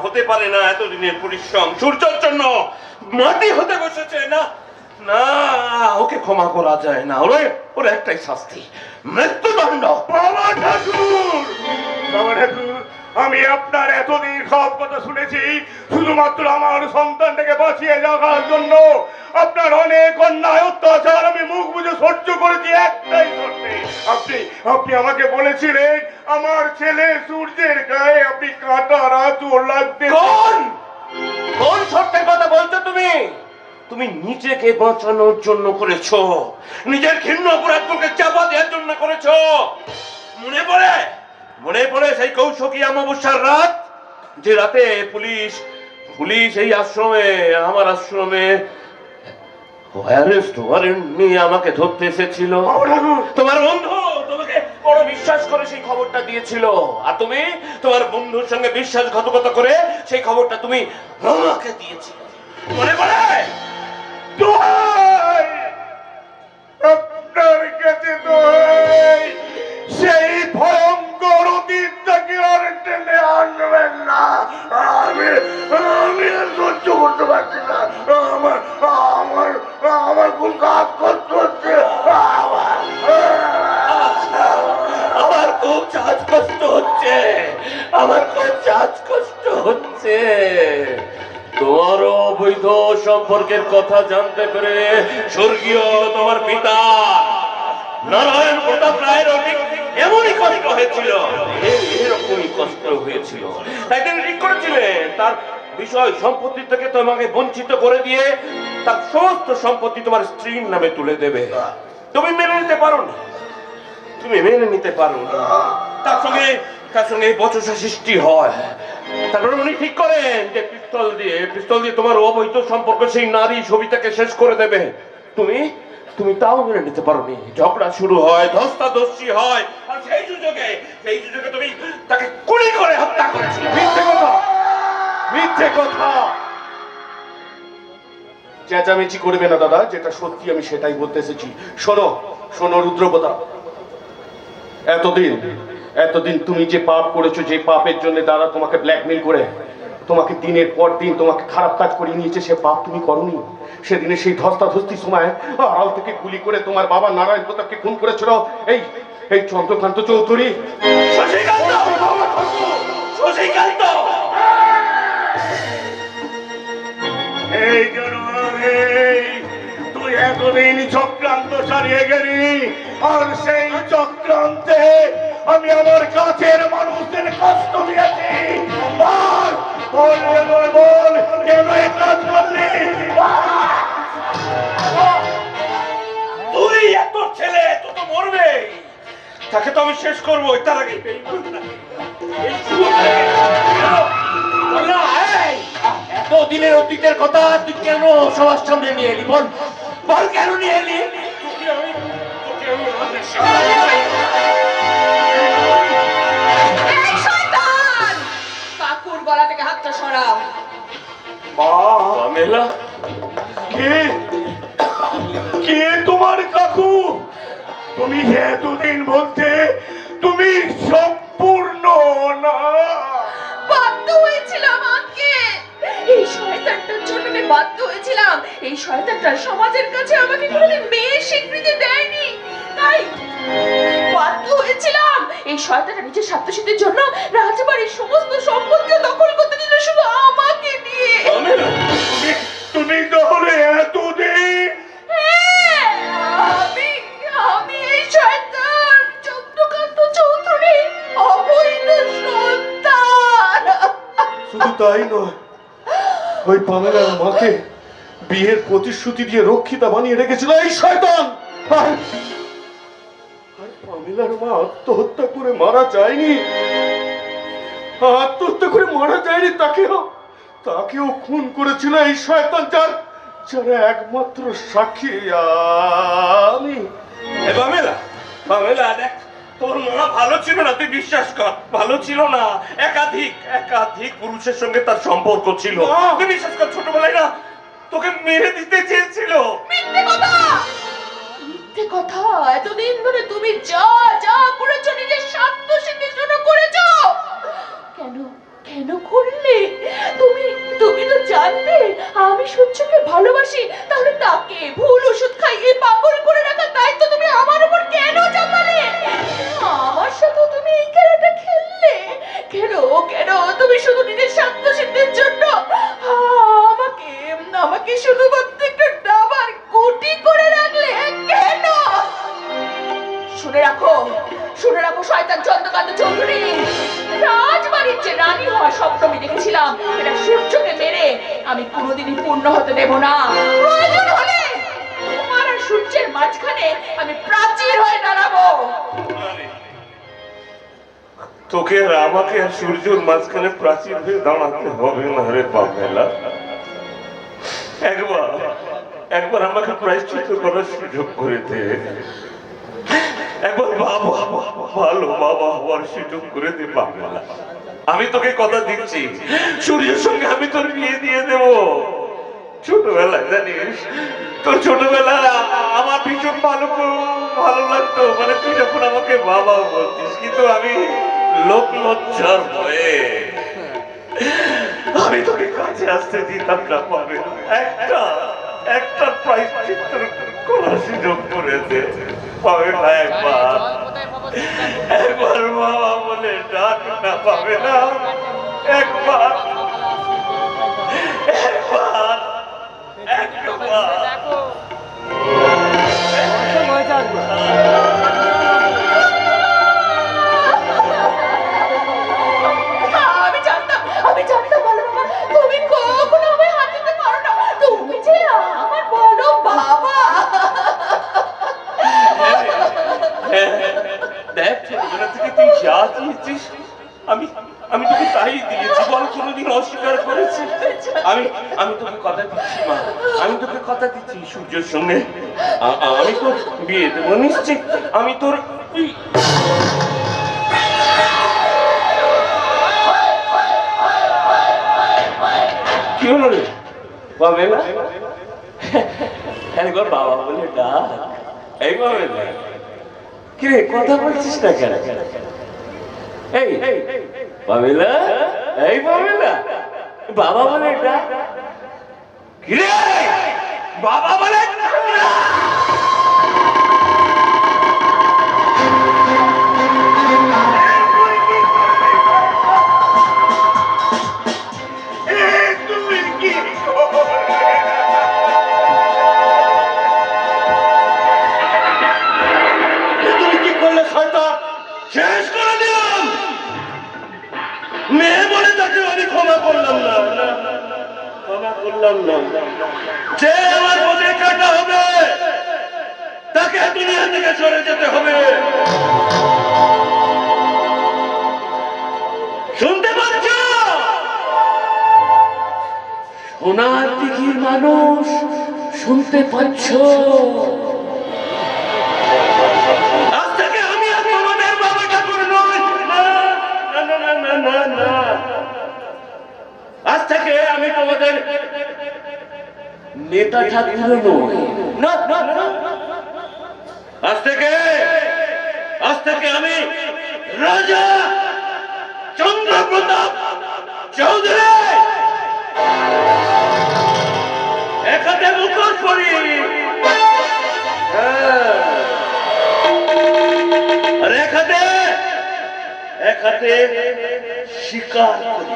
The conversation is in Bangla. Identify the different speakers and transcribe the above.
Speaker 1: হতে পারে না এতদিনের পরিশ্রম সূর্যের জন্য মাটি হতে বসেছে না না, ওকে ক্ষমা করা যায় না। ওর একটাই শাস্তি, মৃত্যুদণ্ড।
Speaker 2: বাবা ঠাকুর, বাবা ঠাকুর, আমি আপনার এতদিন সব কথা শুনেছি শুধুমাত্র আমার সন্তানটাকে বাঁচিয়ে রাখার জন্য। আপনার অনেক অন্যায় অত্যাচার আমি মুখ বুঝে সহ্য করেছি একটাই শর্তে। আপনি আমাকে বলেছিলেন আমার ছেলে সূর্যের গায়ে আপনি কাঁটার আঁচড় লাগবে।
Speaker 1: কোন শর্তের কথা বলছো তুমি? তুমি নিজেকে বাঁচানোর জন্য করেছো, নিজের ঘৃণ্য অপরাধকে চাপা দেওয়ার জন্য করেছো। মনে পড়ে সেই কৌশকী অমাবস্যার রাত, যে রাতে পুলিশ এই আমার আশ্রমে নিয়ে আমাকে ধরতে এসেছিল। তোমার বন্ধু তোমাকে বড় বিশ্বাস করে সেই খবরটা দিয়েছিল, আর তুমি তোমার বন্ধুর সঙ্গে বিশ্বাসঘাতকতা করে সেই খবরটা তুমি আমাকে দিয়েছিলে। মনে পড়ে?
Speaker 2: আপনার কাছে সেই ভয়ঙ্কর অতীতটাকে আর টেনে আনবেন না। আমি সহ্য করতে পারছি না। আমার খুব শ্বাসকষ্ট হচ্ছে।
Speaker 1: আমার খুব শ্বাসকষ্ট হচ্ছে। তোমার অবৈধ সম্পর্কের কথা জানতে পেরে স্বর্গীয় তোমার পিতা নারায়ণ প্রতাপ রায়ের এমনই কষ্ট হয়েছিল, এরকমই কষ্ট হয়েছিল। তাই তিনি ঠিক করেছিলেন তার বিষয় সম্পত্তি থেকে তোমাকে বঞ্চিত করে দিয়ে তার সমস্ত সম্পত্তি তোমার স্ত্রীর নামে তুলে দেবে। তুমি মেনে নিতে পারো না। তার সঙ্গে বচসা সৃষ্টি হয়। তারপরে উনি ঠিক করেন যে পিস্তল দিয়ে তোমার অবৈধ সম্পর্ক সেই নারী ছবিটাকে শেষ করে দেবে। তুমি তাও মেনে নিতে পারোনি। ঝগড়া শুরু হয়, ধস্তাধস্তি হয়, আর সেই সুযোগে তুমি তাকে গুলি করে হত্যা করেছিলে।
Speaker 2: মিথ্যে কথা। চেঁচামেচি করবে না দাদা, যেটা সত্যি আমি সেটাই বলতে এসেছি। শোনো রুদ্রপ্রতাপ, এতদিন তুমি যে পাপ করেছো, যে পাপের জন্য দাদা তোমাকে ব্ল্যাকমেল করে তোমাকে দিনের পর দিন তোমাকে খারাপ কাজ করিয়ে নিয়েছে, সে পাপ তুমি করনি। সেদিনে সেই ধস্তাধস্তির সময় আড়াল থেকে গুলি করে তোমার বাবা নারায়ণ প্রতাপকে খুন করেছিল এই চন্দ্রকান্ত চৌধুরী। এই তুই এতদিন চক্রান্ত চালিয়ে গেলি, আর সেই চক্রান্তে আমি আমার কাছের মানুষদের কষ্ট দিয়েছি। বল কেন এই কাজ করলি?
Speaker 1: তুই এত ছেলে, তুই তো মরবে, তাকে তো আমি শেষ করবো। তার আগে এতদিনের অতীতের কথা তুই কেন সবার সামনে নিয়ে এলি? বল কেন নিয়ে এলি?
Speaker 3: কাকুর গলা থেকে হাতটা সরাও।
Speaker 2: কে তোমার কাকু? তুমি এতদিন বলতে তুমি সম্পূর্ণ না।
Speaker 3: বাধ্য হয়েছিলাম আজকে, এই শয়তানটার জন্য আমি বাধ্য হয়েছিলাম। এই শয়তানটা সমাজের কাছে আমাকে কোনোদিন মেয়ের স্বীকৃতি দেয়নি, তাই বাধ্য হয়েছিলাম। এই শয়তানটা নিজের স্বার্থসিদ্ধির জন্য রাজবাড়ির সমস্ত সম্পত্তিও দখল করতে দিল, শুধু আমাকে দিয়ে।
Speaker 2: তুমি তাহলে এতদিন?
Speaker 3: আমি এই শয়তান চন্দ্রকান্ত চৌধুরী অবৈধ সন্তান।
Speaker 2: শুধু তাই নয়, ওই পামেলার মাকে বিয়ের প্রতিশ্রুতি দিয়ে রক্ষিতা বানিয়ে রেখেছিল এই শয়তান। আর পামেলার মা আত্মহত্যা করে মারা যায়নি, তাকেও খুন করেছিল এই শয়তান, যারা একমাত্র সাক্ষী আমি।
Speaker 1: পামেলা দেখ, তোর মা ভালো ছিল না, তুই বিশ্বাস কর, ভালো ছিল না। একাধিক পুরুষের সঙ্গে তার সম্পর্ক ছিল। তুই বিশ্বাস কর, ছোটবেলায় না তোকে মেরে দিতে চেয়েছিল।
Speaker 3: মিথ্যে কথা। এতদিন ধরে তুমি যা করেছো নিজের স্বার্থ সিদ্ধির জন্য করেছো। কেন করলে? স্বপ্ন আমি দেখেছিলাম এটা সূর্যকে মেরে আমি কোনোদিনই পূর্ণ হতে দেব না। প্রয়োজন হলে তোমার আর সূর্যের মাঝখানে আমি প্রাচীর হয়ে দাঁড়াবো।
Speaker 1: তোকে আর আমাকে আর সূর্যের মাঝখানে প্রাচীর হয়ে দাঁড়াতে হবে না রে পামেলা। একবার আমাকে প্রায়শ্চিত্ত করার সুযোগ করে দে। একবার ভালো বাবা হওয়ার সুযোগ করে দে পামেলা। আমি তোকে কথা দিচ্ছি, সূর্যের সঙ্গে আমি তোর বিয়ে দিয়ে দেব। ছোটবেলায় জানিস, তোর ছোটবেলায় আমার ভীষণ ভালো লাগতো, মানে তুই যখন আমাকে বাবা বলতিস, কিন্তু আমি লোক লজ্জার ভয়ে আমি তোকে কাছে আসতে দিতাম না। পাবে একটা প্রায়শ্চিত্ত করার সুযোগ করে দে পাবে না। একবার বাবা বলে ডাক না পাবে না। একবার
Speaker 3: আমি জানতাম বলো বাবা, তুমি কখনো আমায় হাত দিতে পারো না। তুমি যে আমার বড় বাবা।
Speaker 1: দেখ, ছোটবেলা থেকে তুই যা দিয়েছিস আমি তোকে তাই দিয়েছি। বল কোনোদিন অস্বীকার করেছি? আমি তোকে কথা দিচ্ছি মা, আমি তোকে কথা দিচ্ছি, সূর্যের সঙ্গে আমি তোর বিয়ে দেবো নিশ্চিত। আমি তোর কি হলো রে পামেলা? একবার বাবা বলে ডাক। এই পামেলা, কি রে কথা বলছিস না কেন? এই পামেলা, এই পামেলা, বাবা বলে ডাক। কি রে বাবা বলে ডাক? শেষ করে দিলাম। মেয়ে বলে তাকে আমি ক্ষমা করলাম না। যে আমার পথে কাটা হবে তাকে দুনিয়া থেকে সরে যেতে হবে। শুনতে পাচ্ছ? সোনার দিঘির মানুষ, শুনতে পাচ্ছ? আজ থেকে আমি তোমাদের নেতা ঠাকুর নই। আজ থেকে আমি রাজা চন্দ্রপ্রতাপ চৌধুরী। এক হাতে মুখোশ পরি, আর এক হাতে শিকার করি।